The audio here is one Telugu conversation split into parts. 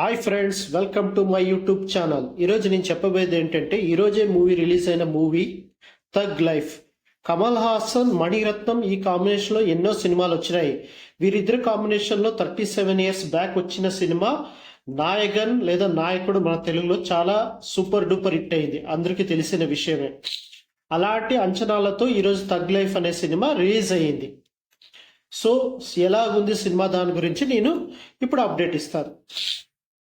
Hi friends, welcome to my YouTube channel. ఈరోజు నేను చెప్పబోయేది ఏంటంటే, ఈరోజే మూవీ రిలీజ్ అయిన movie thug life. Kamal Haasan, Mani Ratnam ఈ కాంబినేషన్లో ఎన్నో సినిమాలు వచ్చినాయి. వీరిద్దరు కాంబినేషన్లో 37 ఇయర్స్ బ్యాక్ వచ్చిన సినిమా నాయగన్ లేదా నాయకుడు మన తెలుగులో చాలా సూపర్ డూపర్ హిట్ అయింది, అందరికీ తెలిసిన విషయమే. అలాంటి అంచనాలతో ఈరోజు థగ్ లైఫ్ అనే సినిమా రిలీజ్ అయ్యింది. సో ఎలాగుంది సినిమా, దాని గురించి నేను ఇప్పుడు అప్డేట్ ఇస్తాను.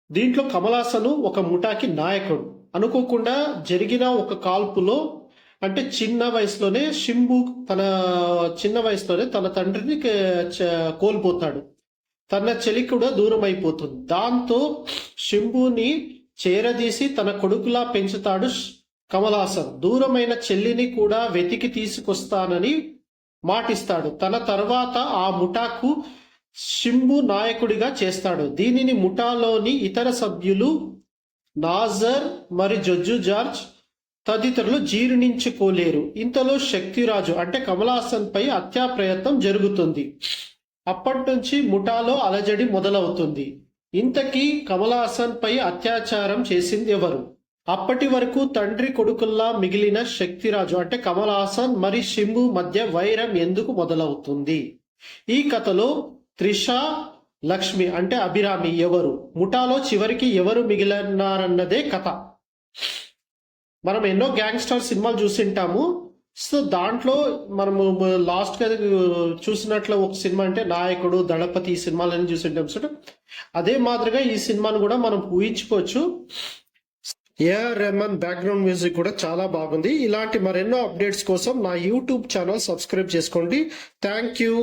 దీంట్లో కమల్ హాసన్ ఒక ముఠాకి నాయకుడు. అనుకోకుండా జరిగిన ఒక కాల్పులో, అంటే చిన్న వయసులోనే శింబు తన తండ్రిని కోల్పోతాడు. తన చెల్లి కూడా దూరం అయిపోతుంది. దాంతో శింబుని చేరదీసి తన కొడుకులా పెంచుతాడు కమల్ హాసన్. దూరమైన చెల్లిని కూడా వెతికి తీసుకొస్తానని మాటిస్తాడు. తన తర్వాత ఆ ముఠాకు శింబు నాయకుడిగా చేస్తాడు. దీనిని ముఠాలోని ఇతర సభ్యులు నాజర్ మరి జడ్జు జార్జ్ తదితరులు జీర్ణించుకోలేరు. ఇంతలో శక్తిరాజు అంటే కమల్ హాసన్ పై హత్యా ప్రయత్నం జరుగుతుంది. అప్పటి నుంచి ముఠాలో అలజడి మొదలవుతుంది. ఇంతకీ కమల్ హాసన్ పై అత్యాచారం చేసింది ఎవరు? అప్పటి వరకు తండ్రి కొడుకుల్లా మిగిలిన శక్తిరాజు అంటే కమల్ హాసన్ మరి శింబు మధ్య వైరం ఎందుకు మొదలవుతుంది? ఈ కథలో త్రిష, లక్ష్మి అంటే అభిరామి ఎవరు? ముఠాలో చివరికి ఎవరు మిగిలినారన్నదే కథ. మనం ఎన్నో గ్యాంగ్స్టర్ సినిమాలు చూసింటాము. సో దాంట్లో మనము లాస్ట్గా చూసినట్లు ఒక సినిమా అంటే నాయకుడు, దళపతి ఈ సినిమాలని చూసింటాం. సో అదే మాదిరిగా ఈ సినిమాను కూడా మనం ఊహించుకోవచ్చు. ఏఆర్ రెహమాన్ బ్యాక్గ్రౌండ్ మ్యూజిక్ కూడా చాలా బాగుంది. ఇలాంటి మరెన్నో అప్డేట్స్ కోసం నా యూట్యూబ్ ఛానల్ సబ్స్క్రైబ్ చేసుకోండి. Thank you.